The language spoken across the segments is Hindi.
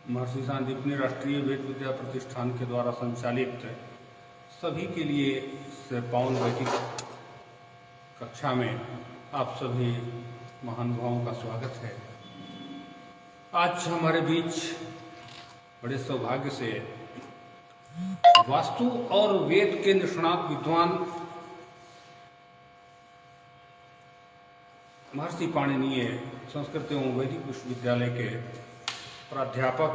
महर्षि सांदीपनी राष्ट्रीय वेद विद्या प्रतिष्ठान के द्वारा संचालित सभी के लिए पावन वैदिक कक्षा में आप सभी महानुभावों का स्वागत है। आज हमारे बीच बड़े सौभाग्य से वास्तु और वेद के निष्णात विद्वान महर्षि पाणिनीय संस्कृत एवं वैदिक विश्वविद्यालय के प्राध्यापक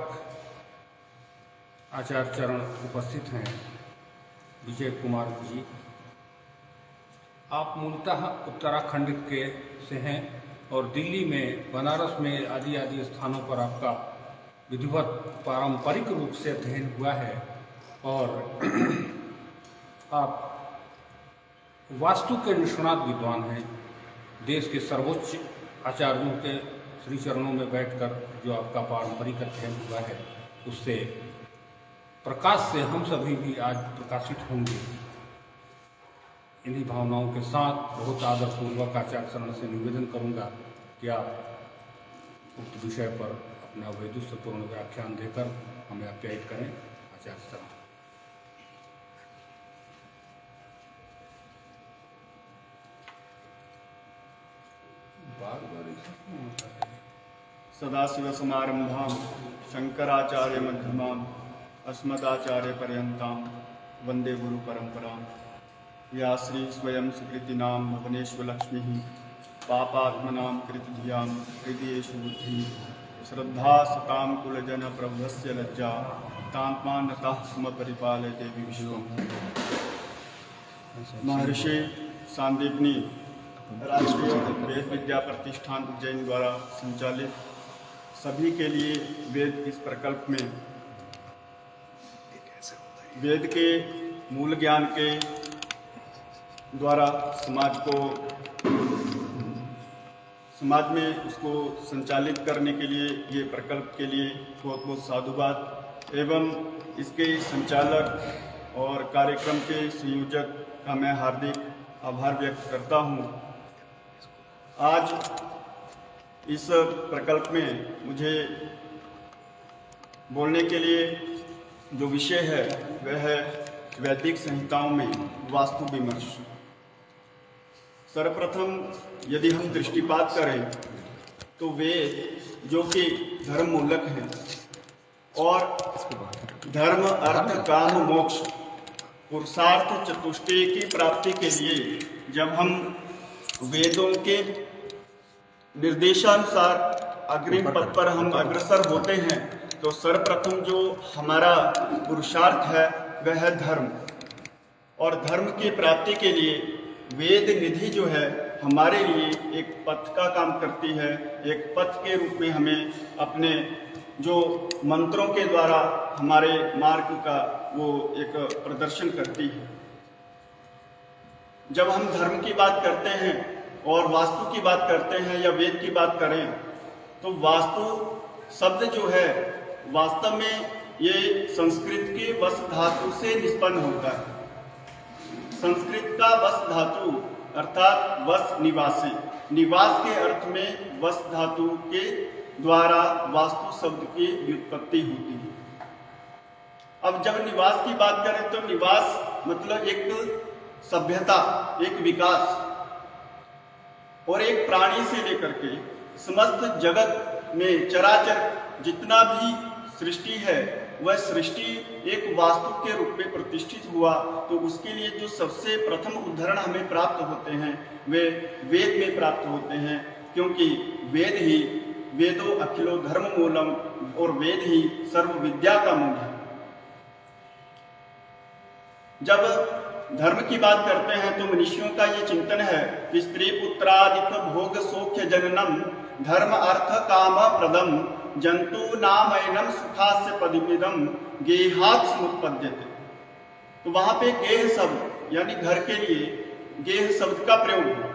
आचार्य चरण उपस्थित हैं। विजय कुमार जी, आप मूलतः उत्तराखंड के से हैं और दिल्ली में, बनारस में आदि स्थानों पर आपका विधिवत पारंपरिक रूप से अध्ययन हुआ है और आप वास्तु के निष्णात विद्वान हैं। देश के सर्वोच्च आचार्यों के श्री चरणों में बैठकर जो आपका पारंपरिक अध्ययन हुआ है, उससे प्रकाश से हम सभी भी आज प्रकाशित होंगे। इन्हीं भावनाओं के साथ बहुत आदरपूर्वक आचार्य चरण से निवेदन करूंगा कि आप उक्त विषय पर अपना वैदुष्यपूर्ण व्याख्यान देकर हमें आप्यायित करें। आचार्य चरण। सदाशिवसमारम्भां शंकराचार्य मध्यमाम् अस्मदाचार्य पर्यन्तां वंदे गुरु परंपरां। या श्री स्वयं सुकृतिनां भुवनेश्वरलक्ष्मीः पापात्मनां कृतधियां हृदयेषु बुद्धिः श्रद्धा सतां कुलजन प्रभुस्य लज्जा तान्मानतः स्म परिपालय देवी विश्वम्। महर्षि सांदीपनी राष्ट्रीय वेद विद्या प्रतिष्ठान उज्जैन द्वारा संचालित सभी के लिए वेद इस प्रकल्प में वेद के मूल ज्ञान के द्वारा समाज में उसको संचालित करने के लिए, ये प्रकल्प के लिए बहुत बहुत साधुवाद एवं इसके संचालक और कार्यक्रम के संयोजक का मैं हार्दिक आभार व्यक्त करता हूँ। आज इस प्रकल्प में मुझे बोलने के लिए जो विषय है वह है वैदिक संहिताओं में वास्तु विमर्श। सर्वप्रथम यदि हम दृष्टिपात करें तो वेद जो कि धर्म मूलक है और धर्म अर्थ काम मोक्ष पुरुषार्थ चतुष्टय की प्राप्ति के लिए जब हम वेदों के निर्देशानुसार अग्रिम पथ पर हम अग्रसर होते हैं तो सर्वप्रथम जो हमारा पुरुषार्थ है वह है धर्म। और धर्म की प्राप्ति के लिए वेद निधि जो है हमारे लिए एक पथ का काम करती है। एक पथ के रूप में हमें अपने जो मंत्रों के द्वारा हमारे मार्ग का वो एक प्रदर्शन करती है। जब हम धर्म की बात करते हैं और वास्तु की बात करते हैं या वेद की बात करें तो वास्तु शब्द जो है वास्तव में ये संस्कृत के वस धातु से निष्पन्न होता है। संस्कृत का वस धातु अर्थात वस निवासी, निवास के अर्थ में वस धातु के द्वारा वास्तु शब्द की व्युत्पत्ति होती है। अब जब निवास की बात करें तो निवास मतलब एक सभ्यता, एक विकास और एक प्राणी से लेकर के समस्त जगत में चराचर जितना भी सृष्टि है वह सृष्टि एक वास्तु के रूप में प्रतिष्ठित हुआ। तो उसके लिए जो सबसे प्रथम उदाहरण हमें प्राप्त होते हैं वे वेद में प्राप्त होते हैं, क्योंकि वेदो अखिलो धर्म मूलम और वेद ही सर्व विद्या का मूल है। जब धर्म की बात करते हैं तो मनुष्यों का ये चिंतन है कि स्त्री पुत्रादिक भोग सौख्य जननम धर्म अर्थ काम प्रदम जंतु नामयनम सुखास्य पदिमिदम गेहात् समुत्पद्यते। तो वहां पे गेह शब्द यानी घर के लिए गेह शब्द का प्रयोग है।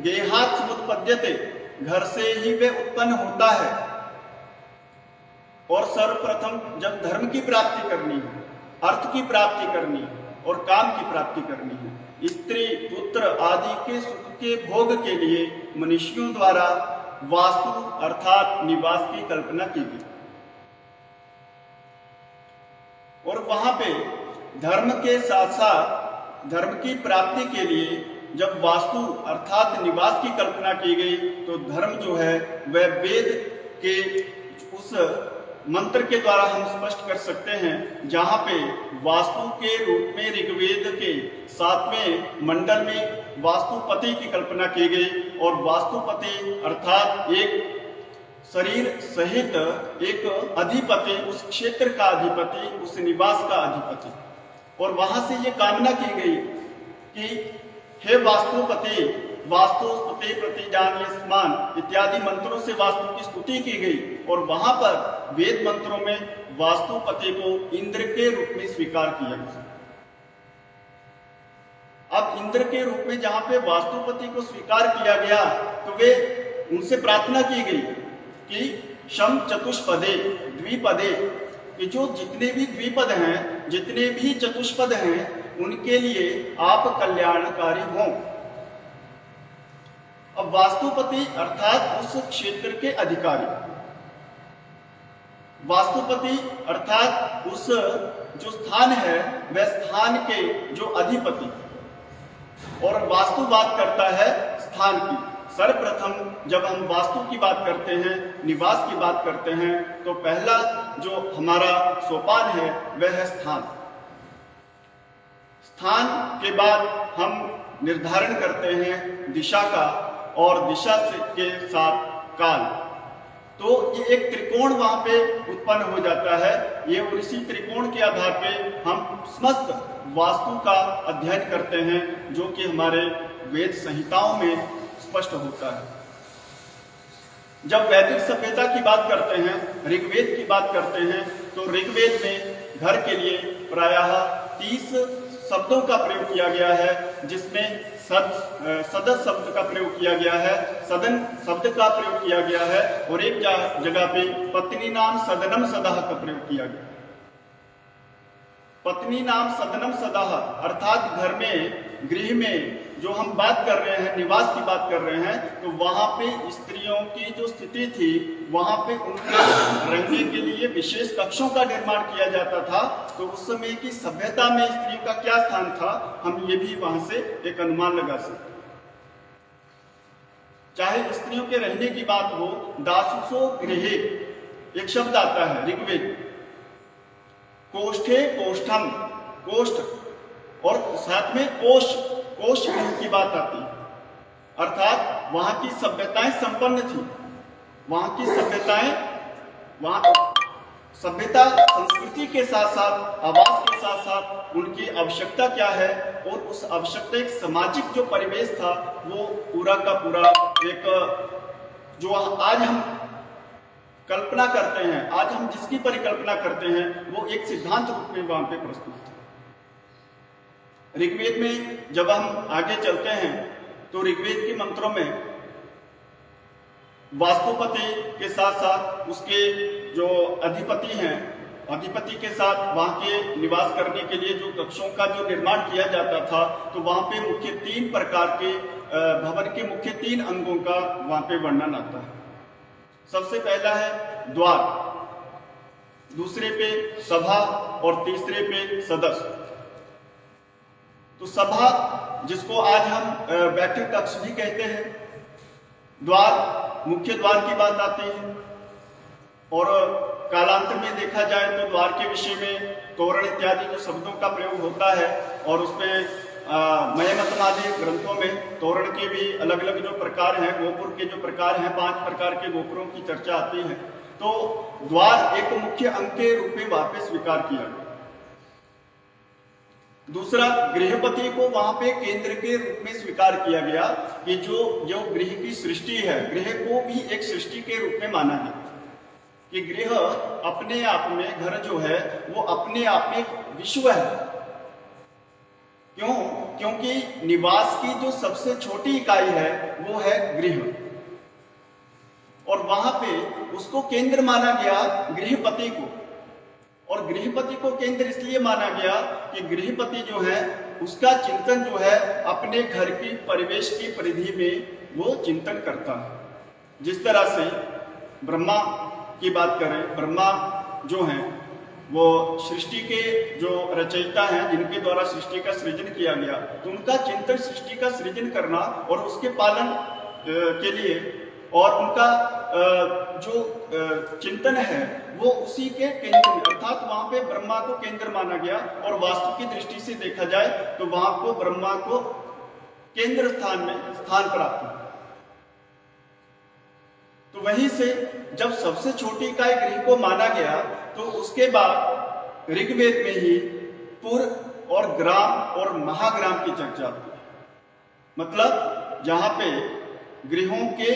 गेहात् समुत्पद्यते, घर से ही वे उत्पन्न होता है। और सर्वप्रथम जब धर्म की प्राप्ति करनी है, अर्थ की प्राप्ति करनी है और काम की प्राप्ति करनी है, स्त्री पुत्र आदि के सुख के भोग के लिए मनुष्यों द्वारा वास्तु अर्थात निवास की कल्पना की गई। और वहां पे धर्म के साथ साथ धर्म की प्राप्ति के लिए जब वास्तु अर्थात निवास की कल्पना की गई तो धर्म जो है वह वेद के उस मंत्र के द्वारा हम स्पष्ट कर सकते हैं, जहां पे वास्तु के रूप में ऋग्वेद के 7वें मंडल में वास्तुपति की कल्पना की गई। और वास्तुपति अर्थात एक शरीर सहित एक अधिपति, उस क्षेत्र का अधिपति, उस निवास का अधिपति। और वहां से ये कामना की गई कि हे वास्तुपति, वास्तुपति प्रतिजान स्मान इत्यादि मंत्रों से वास्तु की स्तुति की गई। और वहां पर वेद मंत्रों में वास्तुपति को इंद्र के रूप में स्वीकार किया गया। अब इंद्र के रूप में जहां पे वास्तुपति को स्वीकार किया गया तो वे उनसे प्रार्थना की गई कि शम चतुष्पदे द्विपदे, कि जो जितने भी द्विपद हैं, जितने भी चतुष्पद हैं, उनके लिए आप कल्याणकारी हों। अब वास्तुपति अर्थात उस क्षेत्र के अधिकारी, वास्तुपति अर्थात उस जो स्थान है वह स्थान के जो अधिपति। और वास्तु बात करता है स्थान की। सर्वप्रथम जब हम वास्तु की बात करते हैं, निवास की बात करते हैं, तो पहला जो हमारा सोपान है वह है स्थान। स्थान के बाद हम निर्धारण करते हैं दिशा का, और दिशा के साथ काल। तो ये एक त्रिकोण वहां पे उत्पन्न हो जाता है। ये और इसी त्रिकोण के आधार पे हम समस्त वास्तु का अध्ययन करते हैं, जो कि हमारे वेद संहिताओं में स्पष्ट होता है। जब वैदिक सभ्यता की बात करते हैं, ऋग्वेद की बात करते हैं, तो ऋग्वेद में घर के लिए प्रायः 30 शब्दों का प्रयोग किया गया है, जिसमें सदस शब्द का प्रयोग किया गया है, सदन शब्द का प्रयोग किया गया है, और एक जगह पे पत्नी नाम सदनम सदाह का प्रयोग किया गया। पत्नी नाम सदनम सदाह अर्थात घर में, गृह में जो हम बात कर रहे हैं, निवास की बात कर रहे हैं, तो वहां पे स्त्रियों की जो स्थिति थी, वहां पे उनके रहने के लिए विशेष कक्षों का निर्माण किया जाता था। तो उस समय की सभ्यता में स्त्रियों का क्या स्थान था, हम ये भी वहां से एक अनुमान लगा सकते। चाहे स्त्रियों के रहने की बात हो, दासुसो गृहे एक शब्द आता है ऋग्वेद, कोष्ठे कोष्ठम, कोष्ठ, और साथ में कोश की बात आती है। अर्थात वहां की सभ्यताएं संपन्न थी, वहां की सभ्यताएं, वहां सभ्यता संस्कृति के साथ साथ आवास के साथ साथ उनकी आवश्यकता क्या है, और उस आवश्यकता एक सामाजिक जो परिवेश था वो पूरा का पूरा एक जो आज हम कल्पना करते हैं, आज हम जिसकी परिकल्पना करते हैं, वो एक सिद्धांत रूप में वहां पे प्रस्तुत है। ऋग्वेद में जब हम आगे चलते हैं तो ऋग्वेद के मंत्रों में वास्तुपति के साथ साथ उसके जो अधिपति हैं, अधिपति के साथ वहां के निवास करने के लिए जो कक्षों का जो निर्माण किया जाता था, तो वहां पे मुख्य 3 प्रकार के भवन के मुख्य 3 अंगों का वहां पे वर्णन आता है। सबसे पहला है द्वार, दूसरे पे सभा, और तीसरे पे सदस्य। तो सभा, जिसको आज हम बैठक कक्ष भी कहते हैं, द्वार, मुख्य द्वार की बात आती है। और कालांतर में देखा जाए तो द्वार के विषय में तोरण इत्यादि जो शब्दों का प्रयोग होता है, और उसमें मयमतमादि ग्रंथों में तोरण के भी अलग अलग जो प्रकार हैं, गोपुर के जो प्रकार हैं, 5 प्रकार के गोपुरों की चर्चा आती है। तो द्वार एक मुख्य अंग के रूप में वहां पे स्वीकार किया गया। दूसरा, गृहपति को वहां पे केंद्र के रूप में स्वीकार किया गया कि जो गृह की सृष्टि है, गृह को भी एक सृष्टि के रूप में माना है कि गृह अपने आप में, घर जो है वो अपने आप में एक विश्व है। क्यों? क्योंकि निवास की जो सबसे छोटी इकाई है वो है गृह, और वहां पे उसको केंद्र माना गया गृहपति को। और गृहपति को केंद्र इसलिए माना गया कि गृहपति जो है उसका चिंतन जो है अपने घर की परिवेश की परिधि में वो चिंतन करता है। जिस तरह से ब्रह्मा की बात करें, ब्रह्मा जो हैं वो सृष्टि के जो रचयिता हैं, जिनके द्वारा सृष्टि का सृजन किया गया, तो उनका चिंतन सृष्टि का सृजन करना और उसके पालन के लिए और उनका जो चिंतन है वो उसी के केंद्र में, अर्थात वहां पे ब्रह्मा को केंद्र माना गया। और वास्तु की दृष्टि से देखा जाए तो वहां को ब्रह्मा को केंद्र स्थान में स्थान प्राप्त हुआ। तो वहीं से जब सबसे छोटी इकाई गृह को माना गया तो उसके बाद ऋग्वेद में ही पुर और ग्राम और महाग्राम की चर्चा हुई। मतलब जहां पे गृहों के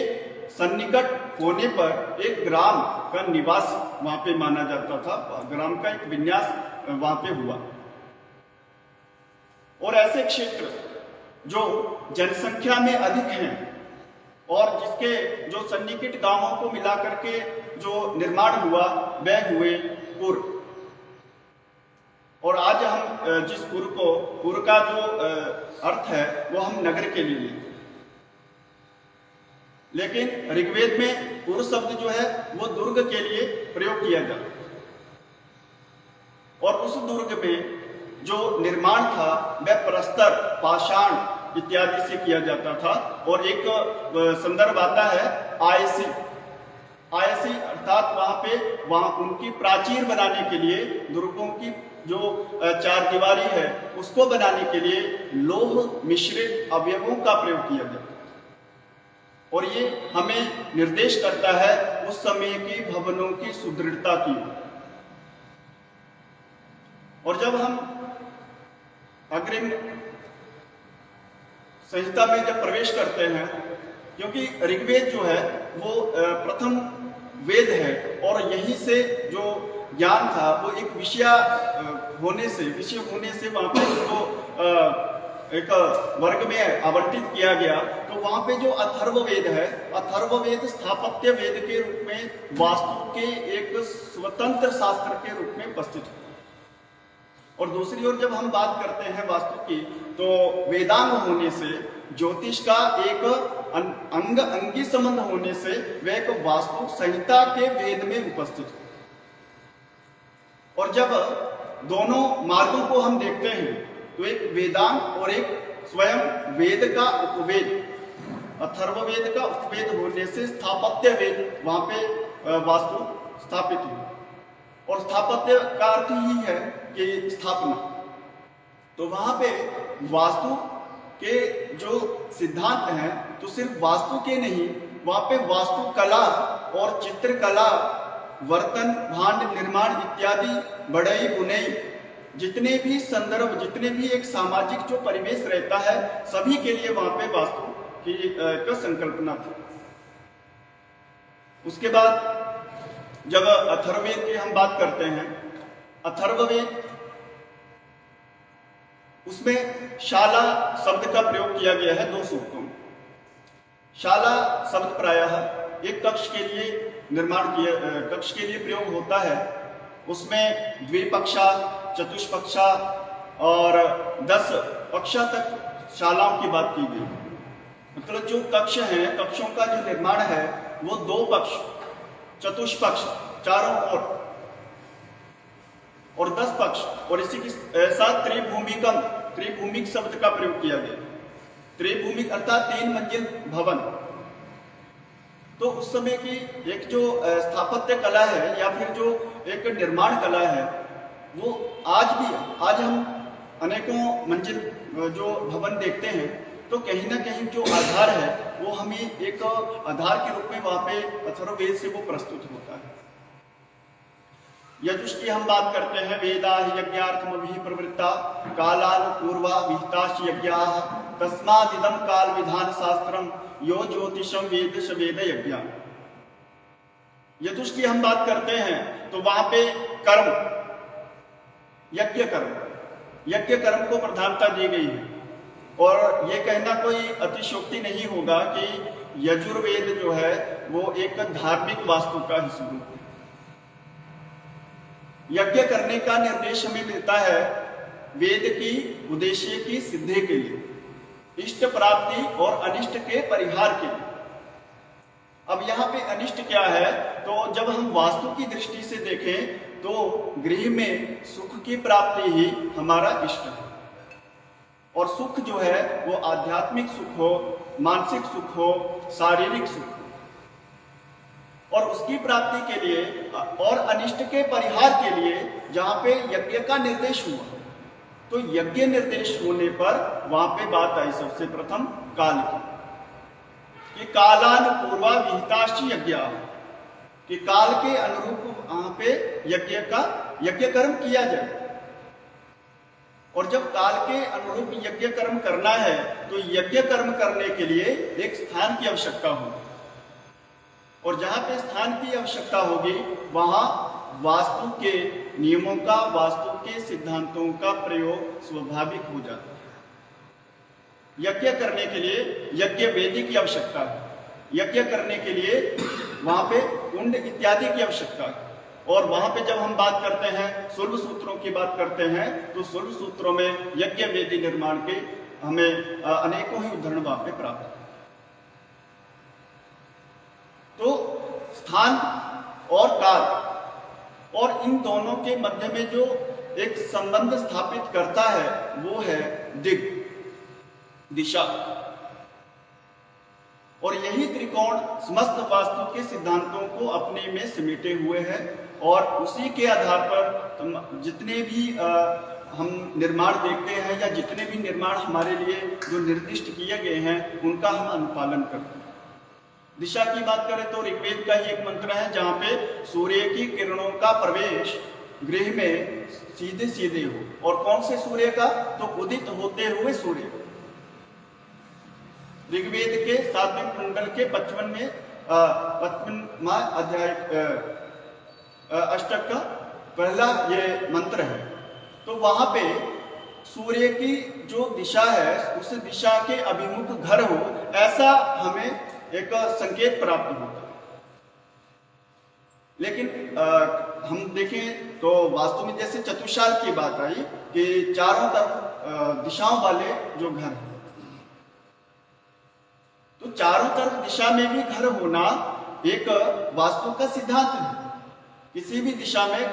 सन्निकट होने पर एक ग्राम का निवास वहां पे माना जाता था, ग्राम का एक विन्यास वहां पे हुआ। और ऐसे क्षेत्र जो जनसंख्या में अधिक हैं और जिसके जो सन्निकट गांवों को मिला करके जो निर्माण हुआ वह हुए पुर। और आज हम जिस पुर का जो अर्थ है वो हम नगर के लिए लेते हैं, लेकिन ऋग्वेद में पुर शब्द जो है वो दुर्ग के लिए प्रयोग किया जाता है। और उस दुर्ग में जो निर्माण था वह प्रस्तर, पाषाण इत्यादि से किया जाता था। और एक संदर्भ आता है आयसी, अर्थात वहां उनकी प्राचीर बनाने के लिए, दुर्गों की जो चार दीवारी है उसको बनाने के लिए लोह मिश्रित अवयवों का प्रयोग किया जाता है। और ये हमें निर्देश करता है उस समय की भवनों की सुदृढ़ता की। और जब हम अग्रिम संहिता में जब प्रवेश करते हैं, क्योंकि ऋग्वेद जो है वो प्रथम वेद है और यहीं से जो ज्ञान था वो एक विषय होने से वहां पे उसको एक वर्ग में आवंटित किया गया। तो वहां पे जो अथर्ववेद है, अथर्ववेद स्थापत्य वेद के रूप में वास्तु के एक स्वतंत्र शास्त्र के रूप में उपस्थित है। और दूसरी ओर जब हम बात करते हैं वास्तु की, तो वेदांग होने से, ज्योतिष का एक अंगी संबंध होने से वह एक वास्तु संहिता के वेद में उपस्थित है। और जब दोनों मार्गों को हम देखते हैं तो एक वेदांग और एक स्वयं वेद का उपवेद, अथर्ववेद का उपवेद होने से स्थापत्य वेद वहां पे वास्तु स्थापित हुई। और स्थापत्य का अर्थ ही है कि स्थापना। तो वहां पे वास्तु के जो सिद्धांत हैं तो सिर्फ वास्तु के नहीं, वहां पे वास्तुकला और चित्रकला, वर्तन भांड निर्माण इत्यादि, बढ़ई बुनई, जितने भी संदर्भ, जितने भी एक सामाजिक जो परिवेश रहता है, सभी के लिए वहां पे वास्तु की संकल्पना थी। उसके बाद जब अथर्ववेद की हम बात करते हैं, अथर्ववेद उसमें शाला शब्द का प्रयोग किया गया है 2 सूक्तों में। शाला शब्द प्रायः एक कक्ष के लिए कक्ष के लिए प्रयोग होता है। उसमें द्विपक्षा, चतुष्पक्षा और 10 पक्षा तक शालाओं की बात की गई। मतलब जो कक्ष हैं, कक्षों का जो निर्माण है वो 2 पक्ष, चतुष्पक्ष चारों ओर और 10 पक्ष, और इसी के साथ त्रिभूमिक शब्द का प्रयोग किया गया। त्रिभूमिक अर्थात 3 मंजिल भवन। तो उस समय की एक जो स्थापत्य कला है या फिर जो एक निर्माण कला है वो आज हम अनेकों मंजिल जो भवन देखते हैं तो कहीं ना कहीं जो आधार है वो हमें एक आधार के रूप में वहां पे अथर्ववेद से वो प्रस्तुत होता है। यजुष की हम बात करते हैं, वेदा यज्ञार्थमभिः प्रवृत्ता कालानुपूर्वा विहिताश्च यज्ञाः तस्मादिदं काल विधान शास्त्रम यो ज्योतिषम वेद स वेद यज्ञ। यजुष की हम बात करते हैं तो वहां पे कर्म, यज्ञ कर्म को प्रधानता दी गई है। और ये कहना कोई अतिशयोक्ति नहीं होगा कि यजुर्वेद जो है वो एक धार्मिक वास्तु का ही स्वरूप है। यज्ञ करने का निर्देश हमें मिलता है वेद की उद्देश्य की सिद्धि के लिए, इष्ट प्राप्ति और अनिष्ट के परिहार के लिए। अब यहाँ पे अनिष्ट क्या है? तो जब हम वास्तु की दृष्टि से देखें तो गृह में सुख की प्राप्ति ही हमारा इष्ट है। और सुख जो है वो आध्यात्मिक सुख हो, मानसिक सुख हो, शारीरिक सुख हो, और उसकी प्राप्ति के लिए और अनिष्ट के परिहार के लिए जहां पे यज्ञ का निर्देश हुआ, तो यज्ञ निर्देश होने पर वहां पे बात आई सबसे प्रथम काल की, कि कालानुपूर्वा विहिताश्च यज्ञ, कि काल के अनुरूप वहां पे यज्ञ कर्म किया जाए। और जब काल के अनुरूप यज्ञ कर्म करना है तो यज्ञ कर्म करने के लिए एक स्थान की आवश्यकता होगी, और जहां पे स्थान की आवश्यकता होगी वहां वास्तु के नियमों का, वास्तु के सिद्धांतों का प्रयोग स्वाभाविक हो जाता है। यज्ञ करने के लिए यज्ञ वेदी की आवश्यकता है, यज्ञ करने के लिए वहां पे कुंड इत्यादि की आवश्यकता है। और वहां पे जब हम बात करते हैं सुलभ सूत्रों की बात करते हैं तो सुलभ सूत्रों में यज्ञ वेदी निर्माण के हमें अनेकों ही उदाहरण वहां पे प्राप्त है। तो स्थान और काल, और इन दोनों के मध्य में जो एक संबंध स्थापित करता है वो है दिशा। और यही त्रिकोण समस्त वास्तु के सिद्धांतों को अपने में समेटे हुए है, और उसी के आधार पर जितने भी हम निर्माण देखते हैं या जितने भी निर्माण हमारे लिए जो निर्दिष्ट किए गए हैं उनका हम अनुपालन करते हैं। दिशा की बात करें तो ऋग्वेद का ही एक मंत्र है जहां पे सूर्य की किरणों का प्रवेश गृह में सीधे सीधे हो। और कौन से सूर्य का? तो उदित होते हुए सूर्य। ऋग्वेद के 7वें मंडल के 55वां अध्याय अष्टक का पहला ये मंत्र है। तो वहां पे सूर्य की जो दिशा है उस दिशा के अभिमुख घर हो, ऐसा हमें एक संकेत प्राप्त होता है। लेकिन हम देखें तो वास्तु में जैसे चतुष्पाल की बात आई कि चारों तरफ दिशाओं वाले जो घर हैं, तो चारों तरफ दिशा में भी घर होना एक वास्तु का सिद्धांत है। किसी भी दिशा में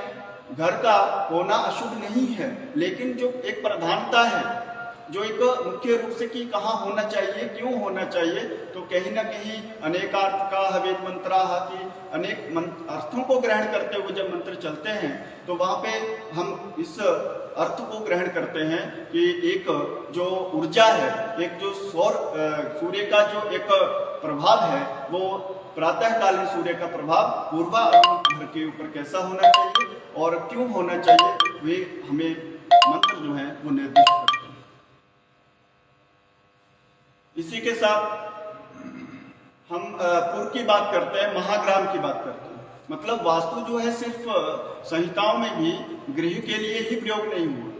घर का होना अशुभ नहीं है, लेकिन जो एक प्रधानता है, जो एक मुख्य रूप से कि कहाँ होना चाहिए, क्यों होना चाहिए, तो कहीं ना कहीं अनेकार्थ का वेद मंत्रा की अनेक अर्थों को ग्रहण करते हुए जब मंत्र चलते हैं तो वहां पे हम इस अर्थ को ग्रहण करते हैं कि एक जो ऊर्जा है, एक जो सूर्य का जो एक प्रभाव है, वो प्रातःकालीन सूर्य का प्रभाव पूर्वाभिमुख घर के ऊपर कैसा होना चाहिए और क्यों होना चाहिए, वे हमें मंत्र जो है वो निर्दिष्ट करते हैं। इसी के साथ हम पूर्व की बात करते हैं, महाग्राम की बात करते हैं। मतलब वास्तु जो है सिर्फ संहिताओं में भी गृह के लिए ही प्रयोग नहीं हुआ,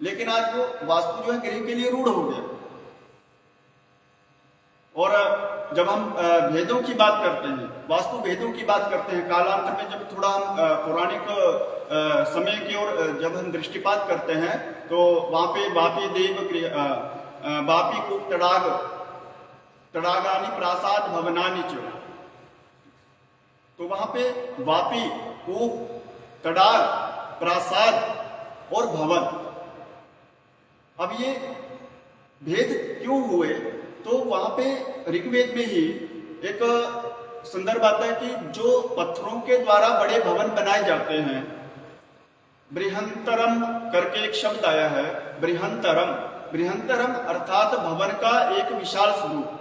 लेकिन आज वो वास्तु जो है गृह के लिए रूढ़ हो गया। और जब हम भेदों की बात करते हैं, वास्तु भेदों की बात करते हैं, कालांतर में जब थोड़ा हम पौराणिक समय की ओर जब हम दृष्टिपात करते हैं तो वहां पे वापी देव वापी कूप तड़ागानी प्रासाद भवनानी च, तो वहां पे वापी, कूप, तड़ाग, प्रासाद और भवन। अब ये भेद क्यों हुए? तो वहां पे ऋग्वेद में ही एक संदर्भ आता है कि जो पत्थरों के द्वारा बड़े भवन बनाए जाते हैं, बृहंतरम करके एक शब्द आया है, बृहंतरम। बृहंतरम अर्थात भवन का एक विशाल स्वरूप।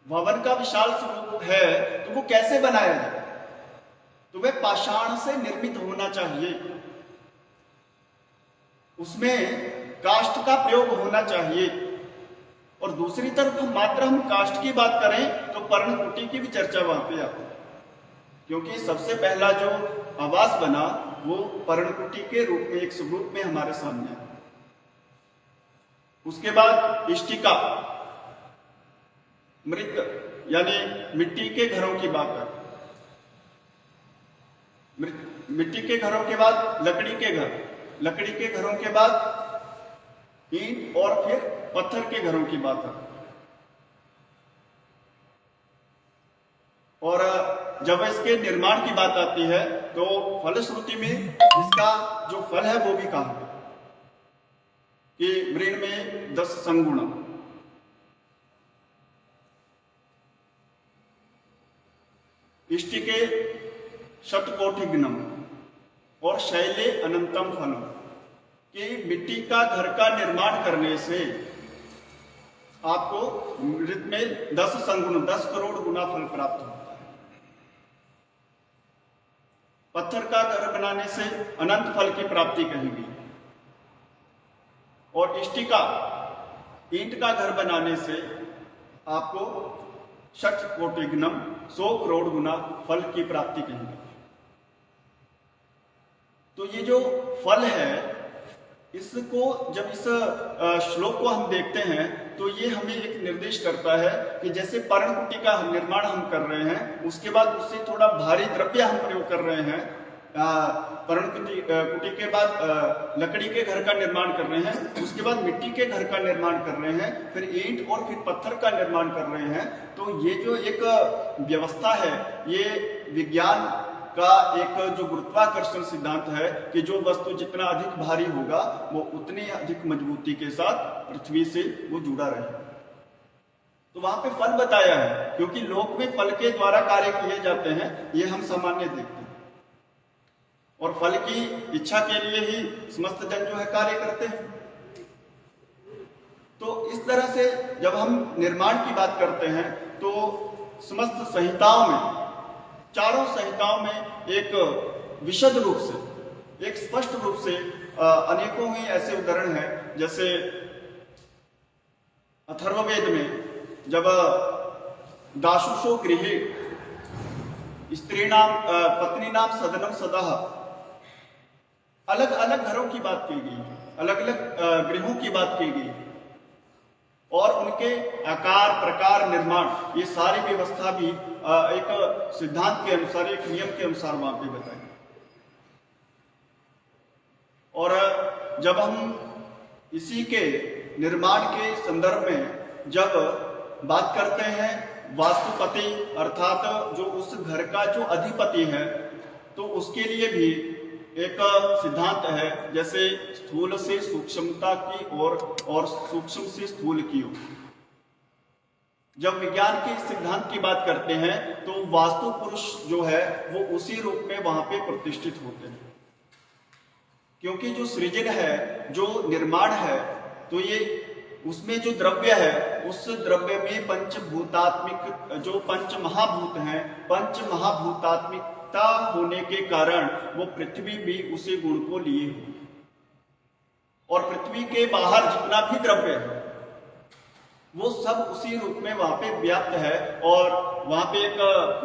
भवन का विशाल स्वरूप है तो वो कैसे बनाया जाए? तो वह पाषाण से निर्मित होना चाहिए, उसमें काष्ठ का प्रयोग होना चाहिए। और दूसरी तरफ मात्र हम काष्ठ की बात करें तो पर्णकुटी की भी चर्चा वहां पे आती है, क्योंकि सबसे पहला जो आवास बना वो पर्णकुटी के रूप में, एक स्वरूप में हमारे सामने आया। उसके बाद इष्टिका, मृत यानी मिट्टी के घरों की बात है। मिट्टी के घरों के बाद लकड़ी के घर, लकड़ी के घरों के बाद ईंट और फिर पत्थर के घरों की बात है। जब इसके निर्माण की बात आती है तो फलश्रुति में इसका जो फल है वो भी कहा कि मृण में 10 संगुण, इष्टिके शतकोटिघ्नम और शैले अनंतम फलम, कि मिट्टी का घर का निर्माण करने से आपको मृत में 10 संगुण 10 करोड़ गुना फल प्राप्त होता है। पत्थर का घर बनाने से अनंत फल की प्राप्ति कही गई, और इष्टिका ईंट का घर बनाने से आपको शतकोटिघ्नम 100 करोड़ गुना फल की प्राप्ति कही गई। तो ये जो फल है, इसको जब इस श्लोक को हम देखते हैं तो ये हमें एक निर्देश करता है कि जैसे पर्णकुटी का निर्माण हम कर रहे हैं, उसके बाद उससे थोड़ा भारी द्रव्य हम प्रयोग कर रहे हैं, पर्णकुटी के बाद लकड़ी के घर का निर्माण कर रहे हैं, उसके बाद मिट्टी के घर का निर्माण कर रहे हैं, फिर ईंट और फिर पत्थर का निर्माण कर रहे हैं। तो ये जो एक व्यवस्था है, ये विज्ञान का एक जो गुरुत्वाकर्षण सिद्धांत है कि जो वस्तु जितना अधिक भारी होगा वो उतनी अधिक मजबूती के साथ पृथ्वी से वो जुड़ा रहे। तो वहां पे फल बताया है, क्योंकि लोक में फल के द्वारा कार्य किए जाते हैं, ये हम सामान्य देखते हैं, और फल की इच्छा के लिए ही समस्त जन जो है कार्य करते हैं। तो इस तरह से जब हम निर्माण की बात करते हैं तो समस्त संहिताओं में, चारों संहिताओं में एक विशद रूप से, एक स्पष्ट रूप से अनेकों ही ऐसे उदाहरण हैं। जैसे अथर्ववेद में जब दाशुषो गृहे स्त्रीणाम पत्नीनाम सदनम सदः, अलग अलग घरों की बात की गई, अलग अलग गृहों की बात की गई, और उनके आकार प्रकार निर्माण, ये सारी व्यवस्था भी एक सिद्धांत के अनुसार, एक नियम के अनुसार वहां पे बताई। और जब हम इसी के निर्माण के संदर्भ में जब बात करते हैं वास्तुपति, अर्थात जो उस घर का जो अधिपति है, तो उसके लिए भी एक सिद्धांत है, जैसे स्थूल से सूक्ष्मता की ओर और सूक्ष्म से स्थूल की ओर। जब विज्ञान के सिद्धांत की बात करते हैं तो वास्तु पुरुष जो है वो उसी रूप में वहां पे प्रतिष्ठित होते हैं, क्योंकि जो सृजन है, जो निर्माण है, तो ये उसमें जो द्रव्य है, उस द्रव्य में पंचभूतात्मिक जो पंच महाभूत हैं, पंच महाभूतात्मिकता होने के कारण वो पृथ्वी भी उसी गुण को लिए हुए, और पृथ्वी के बाहर जितना भी द्रव्य है वो सब उसी रूप में वहां पे व्याप्त है। और वहां पे एक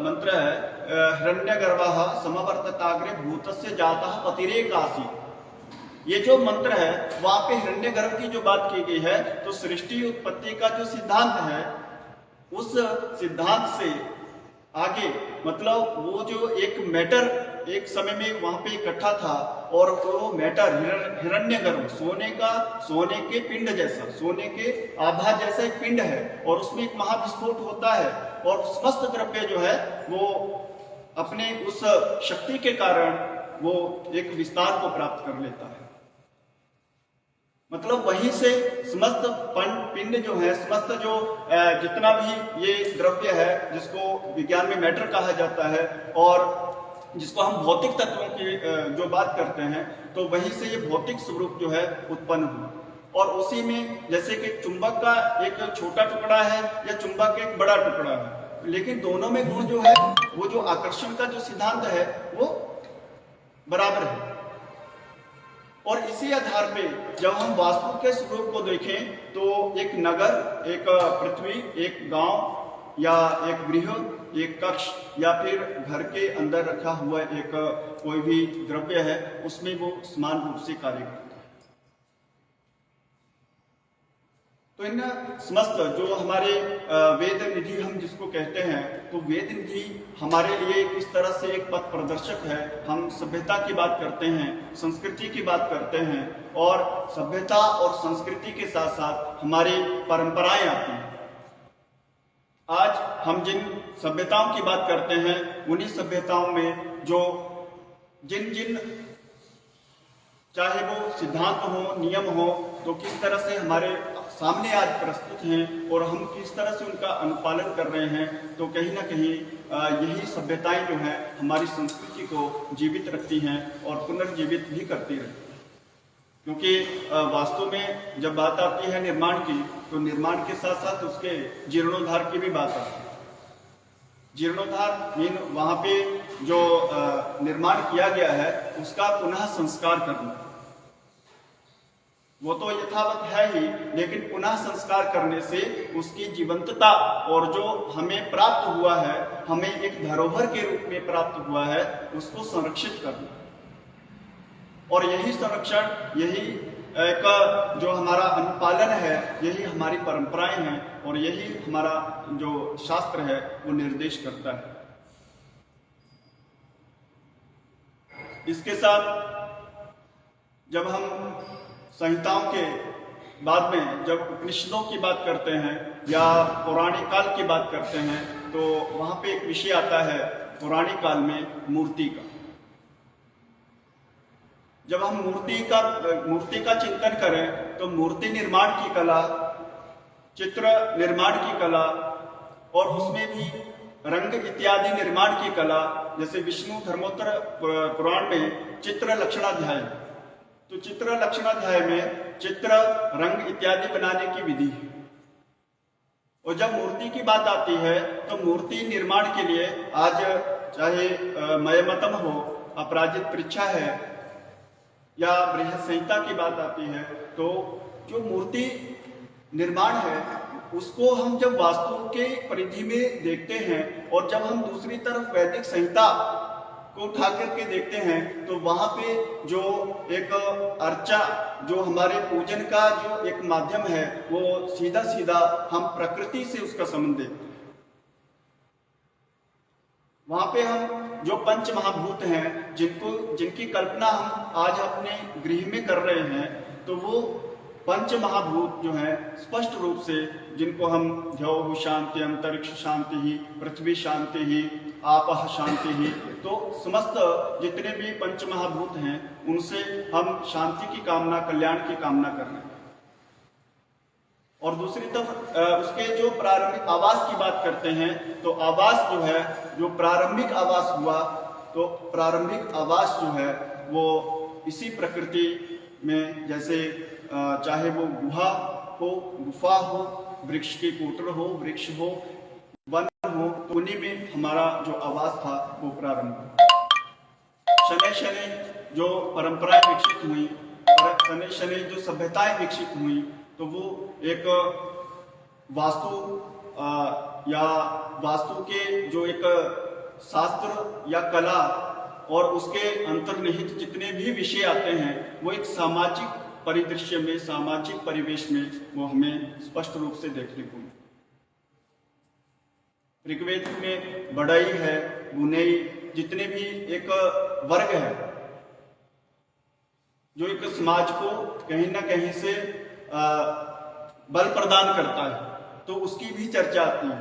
मंत्र है, हिरण्यगर्भः समवर्तताग्रे भूतस्य जातः पतिरेकासी। ये जो मंत्र है, वहां पे हिरण्यगर्भ की जो बात की गई है, तो सृष्टि उत्पत्ति का जो सिद्धांत है, उस सिद्धांत से आगे, मतलब वो जो एक मैटर एक समय में वहां पे इकट्ठा था, और वो मैटर हिरण्यगर्भ, सोने के पिंड जैसा, सोने के आभा जैसा एक पिंड है, और उसमें एक महाविस्फोट होता है, और समस्त द्रव्य जो है वो अपने उस शक्ति के कारण वो एक विस्तार को प्राप्त कर लेता है। मतलब वहीं से समस्त पिंड जो है, समस्त जो जितना भी ये द्रव्य है, जिसको विज्ञान में मैटर कहा जाता है, और जिसको हम भौतिक तत्वों की जो बात करते हैं, तो वहीं से ये भौतिक स्वरूप जो है उत्पन्न हुआ। और उसी में जैसे कि चुंबक का एक छोटा टुकड़ा है या चुंबक एक बड़ा टुकड़ा है, लेकिन दोनों में गुण जो है, वो जो आकर्षण का जो सिद्धांत है वो बराबर है। और इसी आधार पे जब हम वास्तु के स्वरूप को देखें तो एक नगर, एक पृथ्वी, एक गांव या एक गृह, एक कक्ष, या फिर घर के अंदर रखा हुआ एक कोई भी द्रव्य है, उसमें वो समान रूप से कार्य करता है। तो इन समस्त जो हमारे वेद निधि हम जिसको कहते हैं, तो वेद निधि हमारे लिए इस तरह से एक पथ प्रदर्शक है। हम सभ्यता की बात करते हैं, संस्कृति की बात करते हैं, और सभ्यता और संस्कृति के साथ साथ हमारी परंपराएं आती हैं। आज हम जिन सभ्यताओं की बात करते हैं उन्हीं सभ्यताओं में जो जिन जिन चाहे वो सिद्धांत हो, नियम हो, तो किस तरह से हमारे सामने आज प्रस्तुत हैं और हम किस तरह से उनका अनुपालन कर रहे हैं, तो कहीं ना कहीं यही सभ्यताएं जो हैं हमारी संस्कृति को जीवित रखती हैं और पुनर्जीवित भी करती रहती हैं। क्योंकि वास्तव में जब बात आती है निर्माण की, तो निर्माण के साथ साथ उसके जीर्णोद्धार की भी बात आती है। जीर्णोद्धार मीन वहाँ पे जो निर्माण किया गया है उसका पुनः संस्कार करना। वो तो यथावत है ही, लेकिन पुनः संस्कार करने से उसकी जीवंतता और जो हमें प्राप्त हुआ है, हमें एक धरोहर के रूप में प्राप्त हुआ है, उसको संरक्षित करना। और यही संरक्षण, यही एक जो हमारा अनुपालन है, यही हमारी परंपराएं हैं और यही हमारा जो शास्त्र है वो निर्देश करता है। इसके साथ जब हम संहिताओं के बाद में जब उपनिषदों की बात करते हैं या पौराणिक काल की बात करते हैं, तो वहां पे एक विषय आता है पौराणिक काल में मूर्ति का। जब हम मूर्ति का चिंतन करें तो मूर्ति निर्माण की कला, चित्र निर्माण की कला और उसमें भी रंग इत्यादि निर्माण की कला, जैसे विष्णु धर्मोत्तर पुराण में चित्र लक्षणाध्याय, तो चित्र लक्षणाध्याय में चित्र रंग इत्यादि बनाने की विधि है। और जब मूर्ति की बात आती है तो मूर्ति निर्माण के लिए आज चाहे मयमतम हो, अपराजित परीक्षा है या बृहद संहिता की बात आती है, तो जो मूर्ति निर्माण है उसको हम जब वास्तु के परिधि में देखते हैं और जब हम दूसरी तरफ वैदिक संहिता को उठा करके देखते हैं, तो वहां पे जो एक अर्चा, जो हमारे पूजन का जो एक माध्यम है, वो सीधा सीधा हम प्रकृति से उसका संबंध देखते हैं। वहां पे हम जो पंच महाभूत हैं, जिनकी कल्पना हम आज अपने गृह में कर रहे हैं, तो वो पंच महाभूत जो है स्पष्ट रूप से, जिनको हम द्यौः शांति, अंतरिक्ष शांति ही, पृथ्वी शांति ही, आपः शांति ही, तो समस्त जितने भी पंच महाभूत हैं उनसे हम शांति की कामना, कल्याण की कामना कर रहे हैं। और दूसरी तरफ उसके जो प्रारंभिक आवास की बात करते हैं, तो आवास जो है, जो प्रारंभिक आवास हुआ, तो प्रारंभिक आवास जो है वो इसी प्रकृति में, जैसे चाहे वो गुहा हो, गुफा हो, वृक्ष के कोटर हो, वृक्ष हो, वन हो, तो उन्हीं में हमारा जो आवास था वो प्रारंभ। शनै शनै जो परंपराएं विकसित हुई, शनै शनै जो सभ्यताएं विकसित हुई, तो वो एक वास्तु या वास्तु के जो एक शास्त्र या कला और उसके अंतर्निहित जितने भी विषय आते हैं, वो एक सामाजिक परिदृश्य में, सामाजिक परिवेश में वो हमें स्पष्ट रूप से देखने को मिलता है। ऋग्वेद में बढ़ई है, गुनेई, जितने भी एक वर्ग है जो एक समाज को कहीं ना कहीं से बल प्रदान करता है, तो उसकी भी चर्चा आती है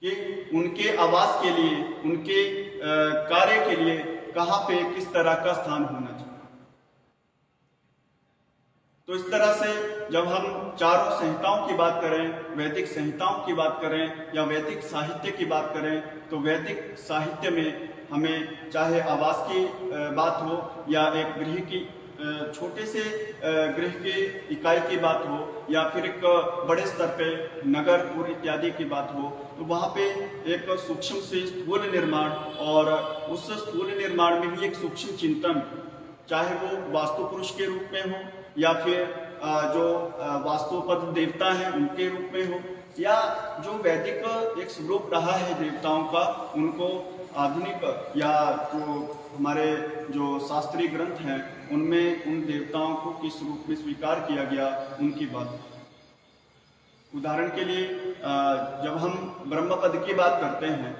कि उनके आवास के लिए, उनके कार्य के लिए कहाँ पे किस तरह का स्थान होना चाहिए। तो इस तरह से जब हम चारों संहिताओं की बात करें, वैदिक संहिताओं की बात करें या वैदिक साहित्य की बात करें, तो वैदिक साहित्य में हमें चाहे आवास की बात हो या एक गृह की, छोटे से गृह की इकाई की बात हो, या फिर एक बड़े स्तर पे नगरपुर इत्यादि की बात हो, तो वहाँ पे एक सूक्ष्म से स्थूल निर्माण और उस स्थूल निर्माण में भी एक सूक्ष्म चिंतन, चाहे वो वास्तु पुरुष के रूप में हो या फिर जो वास्तुपद देवता हैं उनके रूप में हो, या जो वैदिक एक स्वरूप रहा है देवताओं का, उनको आधुनिक या जो हमारे जो शास्त्रीय ग्रंथ हैं उनमें उन देवताओं को किस रूप में स्वीकार किया गया, उनकी बात। उदाहरण के लिए जब हम ब्रह्मपद की बात करते हैं,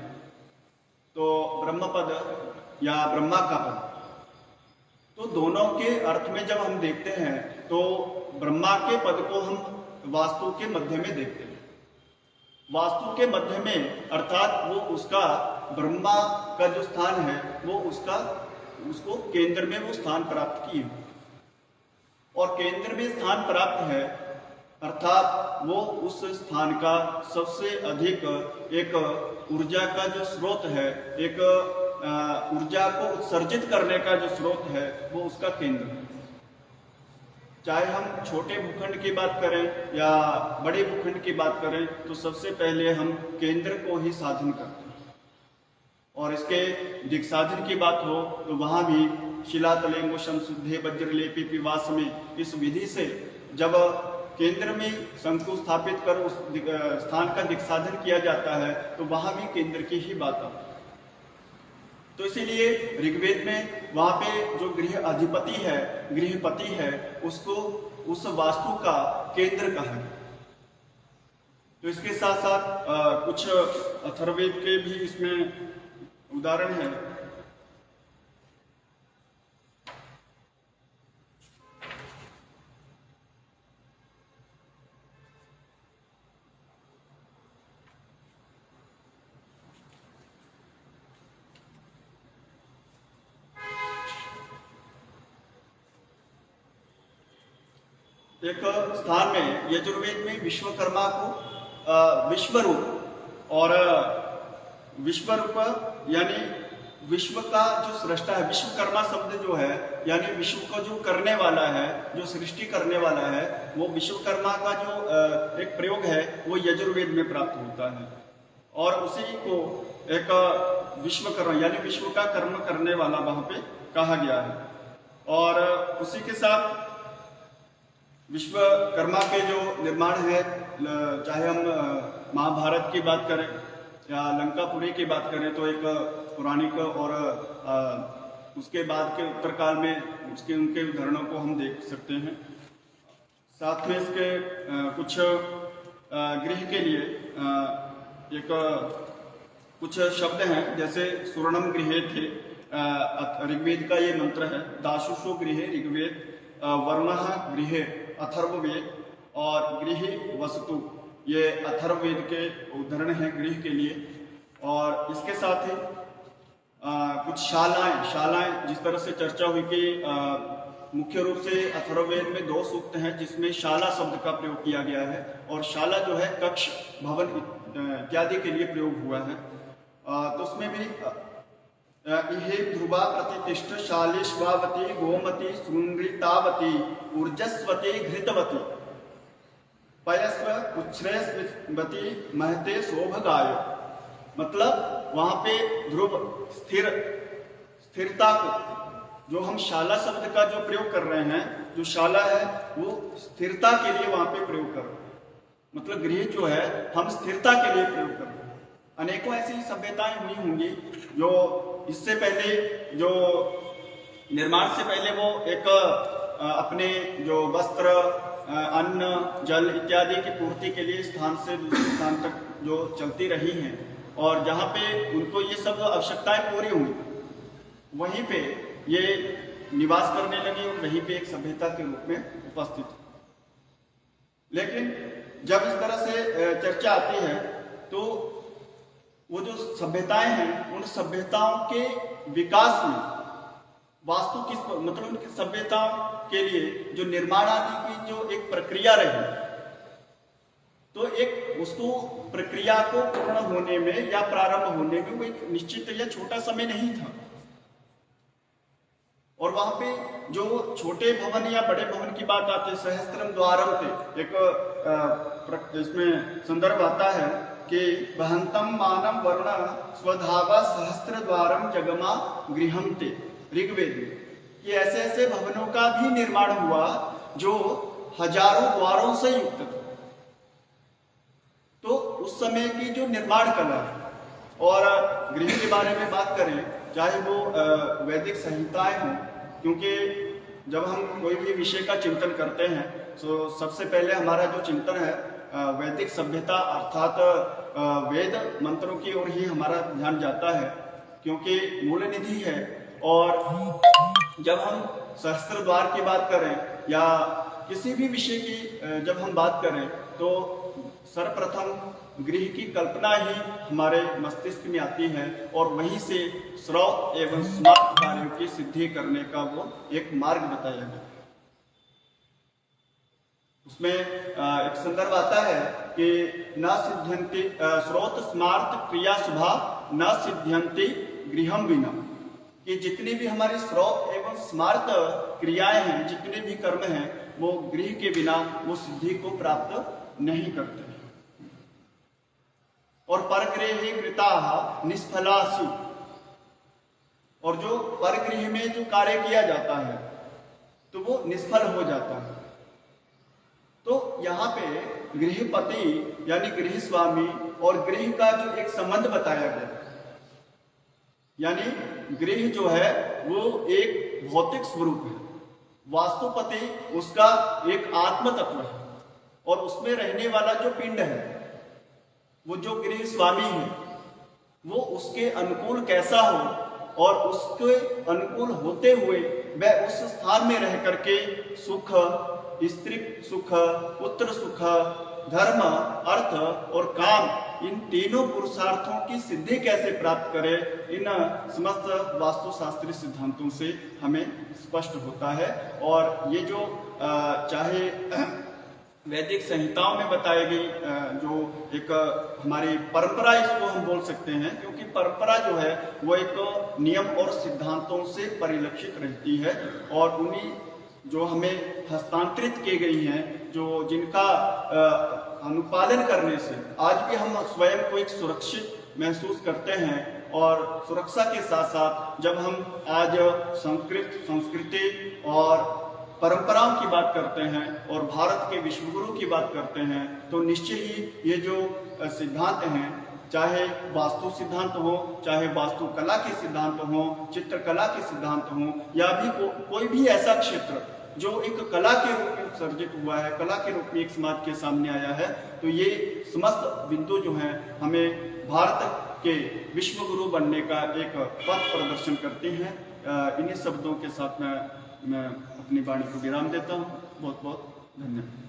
तो ब्रह्मपद या ब्रह्मा का पद, तो दोनों के अर्थ में जब हम देखते हैं तो ब्रह्मा के पद को हम वास्तु के मध्य में देखते हैं, वास्तु के मध्य में, अर्थात वो उसका ब्रह्मा का जो स्थान है वो उसको केंद्र में वो स्थान प्राप्त की है। और केंद्र में स्थान प्राप्त है अर्थात वो उस स्थान का सबसे अधिक एक ऊर्जा का जो स्रोत है, एक ऊर्जा को उत्सर्जित करने का जो स्रोत है वो उसका केंद्र है। चाहे हम छोटे भूखंड की बात करें या बड़े भूखंड की बात करें तो सबसे पहले हम केंद्र को ही साधन करते हैं। और इसके दिक्साधन की बात हो तो वहां भी शिलातले मोशम शुद्धे वज्रलेपी पिवास में इस विधि से जब केंद्र में शंकु स्थापित कर उस स्थान का दिक्साधन किया जाता है तो वहां भी केंद्र की ही बात आती है। तो इसीलिए ऋग्वेद में वहां पे जो गृह अधिपति है, गृहपति है, उसको उस वास्तु का केंद्र कहा है। तो इसके साथ साथ कुछ अथर्ववेद के भी इसमें उदाहरण है। एक स्थान में यजुर्वेद में विश्वकर्मा को विश्वरूप और विश्वरूप यानी विश्व का जो सृष्टा है, विश्वकर्मा शब्द जो है यानी विश्व को जो करने वाला है, जो सृष्टि करने वाला है, वो विश्वकर्मा का जो एक प्रयोग है वो यजुर्वेद में प्राप्त होता है। और उसी को एक विश्वकर्मा यानी विश्व का कर्म करने वाला वहां पे कहा गया है। और उसी के साथ विश्वकर्मा के जो निर्माण है, चाहे हम महाभारत की बात करें या लंकापुरी की बात करें तो एक पौराणिक और उसके बाद के उत्तरकाल में उनके उदाहरणों को हम देख सकते हैं। साथ में इसके कुछ गृह के लिए एक कुछ शब्द हैं, जैसे सुवर्णम गृहे थे, ऋग्वेद का ये मंत्र है, दाशुषो गृहे ऋग्वेद, वर्णः गृहे अथर्ववेद और गृह वस्तु, ये अथर्ववेद के उदाहरण हैं गृह के लिए। और इसके साथ ही कुछ शालाएं जिस तरह से चर्चा हुई कि मुख्य रूप से अथर्ववेद में 2 सूक्त हैं जिसमें शाला शब्द का प्रयोग किया गया है। और शाला जो है कक्ष, भवन इत्यादि के लिए प्रयोग हुआ है। तो उसमें भी इहे ध्रुवा प्रतिष्ठ शालेश्वावती गोमती सुनृतावती ऊर्जस्वती घृतवती पयस्व उच्छ्रेस्वती महते शोभगाय। मतलब वहां पे ध्रुव स्थिरता को, जो हम शाला शब्द का जो प्रयोग कर रहे हैं, जो शाला है वो स्थिरता के लिए वहां पे प्रयोग कर रहे हैं। मतलब गृह जो है हम स्थिरता के लिए प्रयोग कर रहे हैं। अनेकों ऐसी सभ्यताएं हुई होंगी जो इससे पहले, जो निर्माण से पहले वो एक अपने जो वस्त्र, अन्न, जल इत्यादि की पूर्ति के लिए स्थान से दूसरे स्थान तक जो चलती रही हैं, और जहाँ पे उनको ये सब आवश्यकताएं पूरी हुई वहीं पे ये निवास करने लगे और वहीं पे एक सभ्यता के रूप में उपस्थित। लेकिन जब इस तरह से चर्चा आती है तो वो जो सभ्यताएं हैं, उन सभ्यताओं के विकास में वास्तु किस, मतलब उनकी सभ्यताओं के लिए जो निर्माण आदि की जो एक प्रक्रिया रही, तो एक उसको प्रक्रिया को पूर्ण होने में या प्रारंभ होने में वो एक निश्चित या छोटा समय नहीं था। और वहां पे जो छोटे भवन या बड़े भवन की बात आती है, सहस्त्रम द्वारम थे, एक इसमें संदर्भ आता है कि वहंतम मानम वर्ण स्वधावा सहस्त्र द्वारम जगमा गृहम ते, ऋग्वेद में कि ऐसे ऐसे भवनों का भी निर्माण हुआ जो हजारों द्वारों से युक्त थे। तो उस समय की जो निर्माण कला है, और गृह के बारे में बात करें, चाहे वो वैदिक संहिताएं हों, क्योंकि जब हम कोई भी विषय का चिंतन करते हैं तो सबसे पहले हमारा जो चिंतन है वैदिक सभ्यता अर्थात वेद मंत्रों की ओर ही हमारा ध्यान जाता है, क्योंकि मूल निधि है। और जब हम सहस्त्र द्वार की बात करें या किसी भी विषय की जब हम बात करें तो सर्वप्रथम गृह की कल्पना ही हमारे मस्तिष्क में आती है और वहीं से श्रौत एवं स्मार्त कार्यों की सिद्धि करने का वो एक मार्ग बताया गया। उसमें एक संदर्भ आता है कि न सिद्ध्यन्ति श्रोत स्मार्त क्रिया शुभा न सिद्ध्यन्ति गृहम विना, कि जितनी भी हमारी श्रोत एवं स्मार्त क्रियाएं हैं, जितने भी कर्म हैं, वो गृह के बिना वो सिद्धि को प्राप्त नहीं करते। और परगृहे कृताः निष्फलासु, और जो परगृह में जो कार्य किया जाता है तो वो निष्फल हो जाता है। तो यहाँ पे गृहपति यानी गृह स्वामी और गृह का जो एक संबंध बताया गया, यानी गृह जो है वो एक भौतिक स्वरूप है, वास्तुपति उसका एक आत्म तत्व है, और उसमें रहने वाला जो पिंड है, वो जो गृह स्वामी है, वो उसके अनुकूल कैसा हो और उसके अनुकूल होते हुए वह उस स्थान में रह करके सुख, स्त्री सुख, पुत्र सुख, धर्म, अर्थ और काम, इन तीनों पुरुषार्थों की सिद्धि कैसे प्राप्त करे, इन समस्त वास्तुशास्त्रीय सिद्धांतों से हमें स्पष्ट होता है। और ये जो चाहे वैदिक संहिताओं में बताई गई जो एक हमारी परंपरा इसको हम बोल सकते हैं, क्योंकि परंपरा जो है वो एक नियम और सिद्धांतों से परिलक्षित रहती है, और उन्हीं जो हमें हस्तांतरित की गई हैं, जो जिनका अनुपालन करने से आज भी हम स्वयं को एक सुरक्षित महसूस करते हैं। और सुरक्षा के साथ साथ जब हम आज संस्कृति और परंपराओं की बात करते हैं और भारत के विश्वगुरु की बात करते हैं, तो निश्चय ही ये जो सिद्धांत हैं, चाहे वास्तु सिद्धांत हो, चाहे वास्तुकला के सिद्धांत हो, चित्रकला के सिद्धांत हो, या भी कोई भी ऐसा क्षेत्र जो एक कला के रूप में सर्जित हुआ है, कला के रूप में एक समाज के सामने आया है, तो ये समस्त बिंदु जो हैं हमें भारत के विश्वगुरु बनने का एक पथ प्रदर्शन करते हैं। इन्हीं शब्दों के साथ मैं अपनी वाणी को विराम देता हूँ। बहुत बहुत धन्यवाद।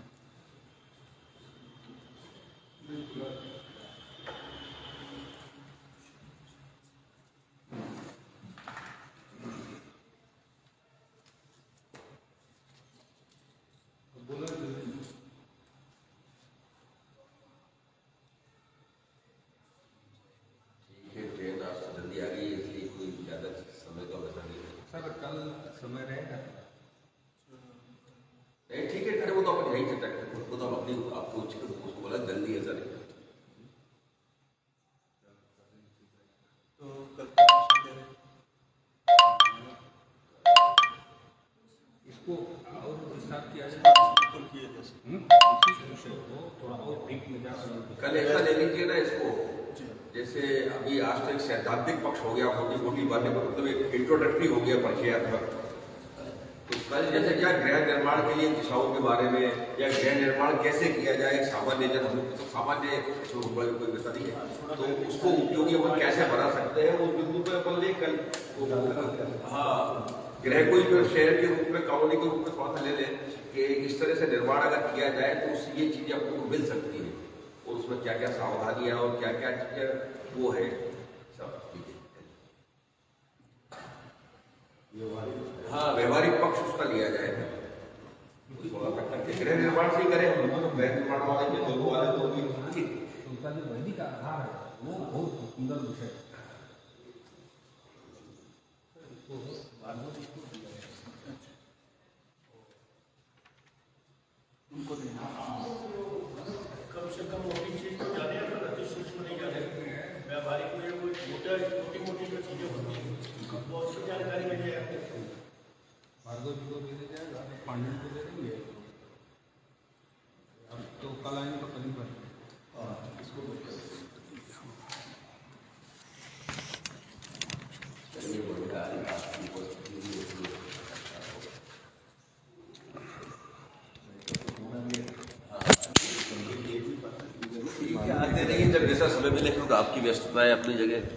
सर कल समय रहेगा? नहीं ठीक है, अरे वो तो अपन यही चर्चा करें, वो तो हम अपनी आपको उसको बोला जल्दी है सर। तो इसको और विस्तार किया जाए, थोड़ा और डीप में जा सकते। कल ऐसा ले लीजिए ना इसको, जैसे अभी आज तो एक सैद्धांतिक पक्ष हो गया, मोटी बातें मतलब एक इंट्रोडक्टरी हो गया परिचयात्मक। तो कल जैसे क्या गृह निर्माण के लिए दिशाओं के बारे में, या गृह निर्माण कैसे किया जाए, एक सामान्य जन हम लोग तो सामान्य कोई वैसा नहीं है, तो उसको उपयोगी अपन कैसे बना सकते हैं, उस बिंदु पर अपन ले कल। हाँ, गृह को शहर के रूप में, कॉलोनी के रूप में थोड़ा सा ले लें कि इस तरह से निर्माण अगर किया जाए तो उससे ये चीजें आपको मिल सकती है, और उसमें क्या क्या सावधानियां और क्या क्या चीजें वो है सब। हाँ, व्यवहारिक पक्ष उसका लिया जाए, गृह निर्माण से ही करें हम, गृह निर्माण वाले के दो वाले तो उनका जो वैदिक आधार है वो बहुत सुंदर विषय है। कम से कम मोटी चीज तो जाने, अति सूक्ष्म नहीं जाने, व्यावहारिक में मोटी मोटी जो चीजें होती हैं बहुत सी जानकारी मिल जाएगी। भार्गव जी को भी दे जाएगा, पांडव को दे देंगे, अब तो कल आएंगे तो कल ही पर जब जैसा समय मिले, क्योंकि आपकी व्यस्तता है अपनी जगह।